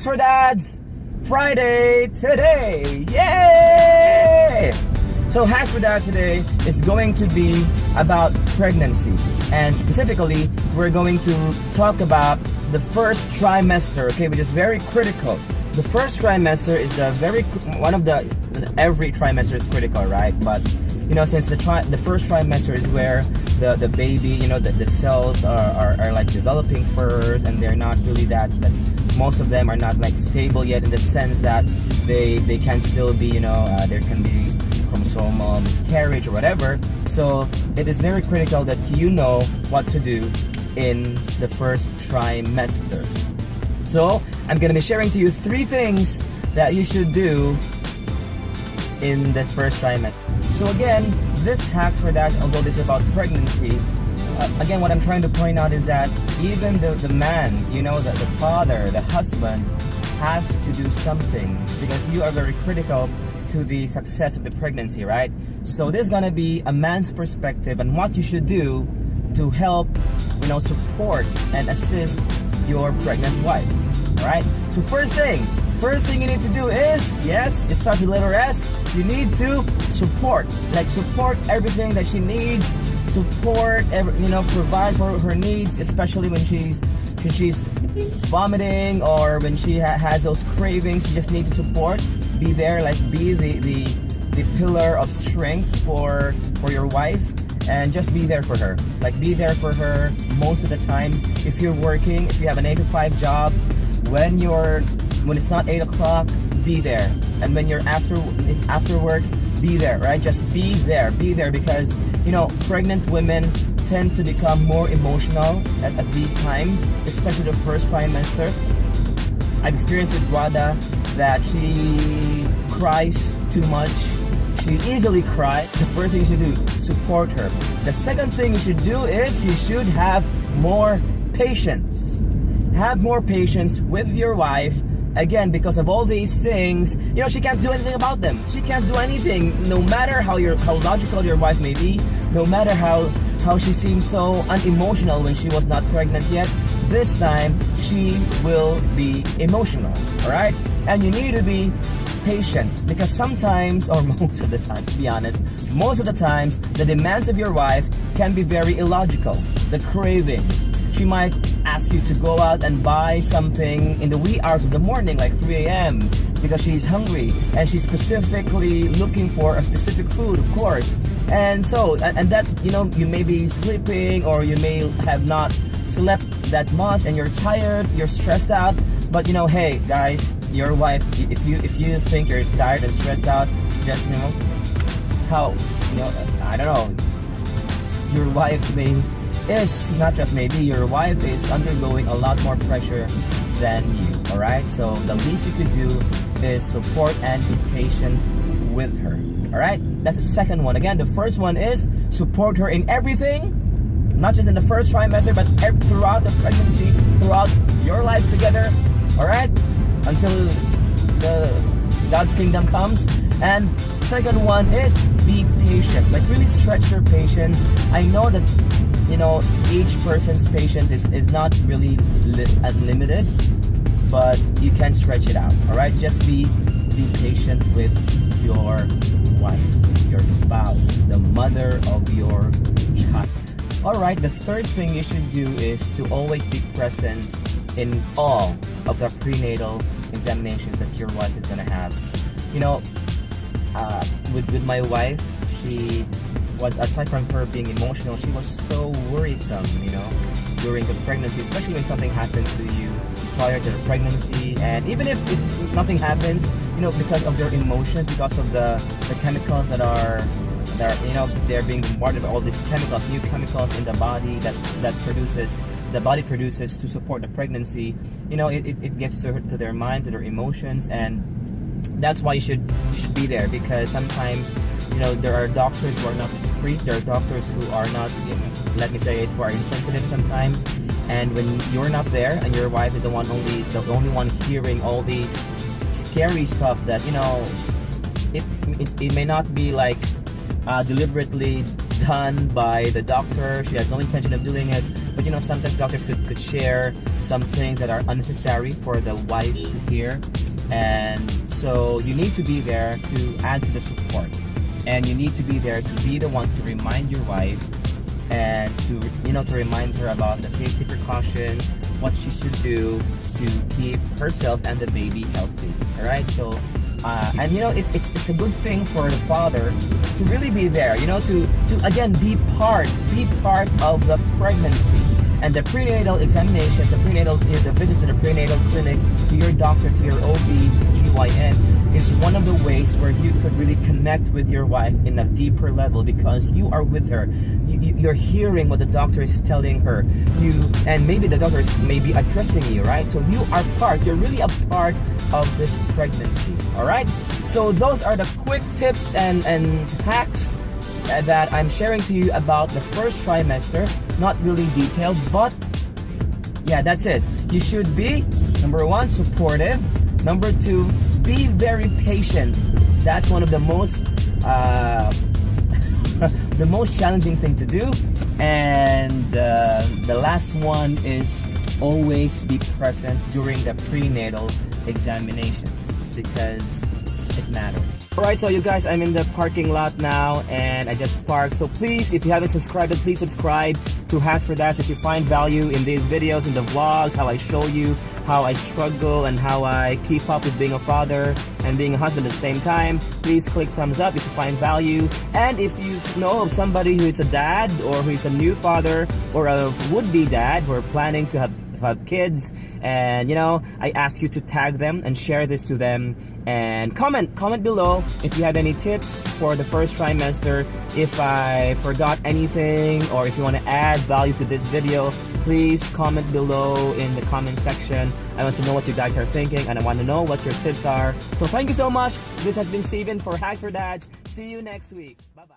Hacks for Dads Friday today. Yay! So Hacks for Dads today is going to be about pregnancy, and specifically we're going to talk about the first trimester, okay, which is very critical. The first trimester is every trimester is critical, right? But since the first trimester is where the baby, the cells are like developing first, and they're not really that most of them are not like stable yet, in the sense that they can still be, there can be chromosomal miscarriage or whatever. So it is very critical that you know what to do in the first trimester. So I'm going to be sharing to you 3 things that you should do in the first trimester. So again, this Hacks for Dads, although this is about pregnancy, again, what I'm trying to point out is that even the man, the father, the husband has to do something, because you are very critical to the success of the pregnancy, right? So this is going to be a man's perspective on what you should do to help, support and assist your pregnant wife. All right? So first thing you need to do is, yes, it starts with letter S. You need to support everything that she needs. Provide for her needs, especially when she's vomiting or when she has those cravings. You just need to support. Be there, be the pillar of strength for your wife, and just be there for her. Be there for her most of the times. If you're working, if you have an 8 to 5 job, when it's not 8 o'clock, be there. And when it's after work, be there, right? Just be there, because pregnant women tend to become more emotional at these times, especially the first trimester. I've experienced with Rada that she cries too much. She easily cries. The first thing you should do, support her. The second thing you should do is you should have more patience. Have more patience with your wife. Again, because of all these things, she can't do anything about them. She can't do anything, no matter how logical your wife may be, no matter how she seems so unemotional when she was not pregnant yet. This time, she will be emotional, all right? And you need to be patient, because sometimes, or most of the time, to be honest, most of the times, the demands of your wife can be very illogical. The cravings. She might ask you to go out and buy something in the wee hours of the morning, like 3 a.m., because she's hungry and she's specifically looking for a specific food, of course. And so, and that, you may be sleeping, or you may have not slept that much, and you're tired, you're stressed out. But hey guys, your wife, if you think you're tired and stressed out, just I don't know, your wife your wife is undergoing a lot more pressure than you. All right, so the least you could do is support and be patient with her. All right, that's the second one. Again, the first one is support her in everything, not just in the first trimester, but throughout the pregnancy, throughout your life together. All right, until God's kingdom comes. And second one is be patient. Really stretch your patience. I know that each person's patience is not really unlimited, but you can stretch it out. All right, just be patient with your wife, your spouse, the mother of your child. All right, the third thing you should do is to always be present in all of the prenatal examinations that your wife is going to have. With my wife, she was, aside from her being emotional, she was so worrisome, during the pregnancy, especially when something happens to you prior to the pregnancy. And even if nothing happens, because of their emotions, because of the chemicals that are they're being bombarded by all these chemicals, new chemicals in the body that the body produces to support the pregnancy. It gets to their mind, to their emotions, and that's why you should be there, because sometimes there are doctors who are not discreet. There are doctors who are not, let me say it, who are insensitive sometimes. And when you're not there, and your wife is the only one hearing all these scary stuff that it may not be deliberately done by the doctor. She has no intention of doing it, but sometimes doctors could share some things that are unnecessary for the wife to hear. And so you need to be there to add to the support. And you need to be there to be the one to remind your wife and to remind her about the safety precautions, what she should do to keep herself and the baby healthy. All right, so and it's a good thing for the father to really be there, to again be part of the pregnancy and the prenatal examinations, the visits to the prenatal clinic, to your doctor, to your OB/GYN is one of the ways where you could really connect with your wife in a deeper level, because you are with her. You're hearing what the doctor is telling her. And maybe the doctor is maybe addressing you, right? So you are you're really a part of this pregnancy, all right? So those are the quick tips and hacks that I'm sharing to you about the first trimester. Not really detailed, but yeah, that's it. You should be, number one, supportive. Number two, be very patient. That's one of the most the most challenging thing to do. And the last one is always be present during the prenatal examinations, because it matters. Alright, so you guys, I'm in the parking lot now and I just parked. So please, if you haven't subscribed, please subscribe to HacksForDads. If you find value in these videos, in the vlogs, how I show you how I struggle and how I keep up with being a father and being a husband at the same time, please click thumbs up if you find value. And if you know of somebody who is a dad or who is a new father or a would-be dad who are planning to have kids, and I ask you to tag them and share this to them, and comment below if you have any tips for the first trimester. If I forgot anything, or if you want to add value to this video, please comment below in the comment section. I want to know what you guys are thinking, and I want to know what your tips are. So thank you so much. This has been Steven for HacksForDads. See you next week. Bye bye.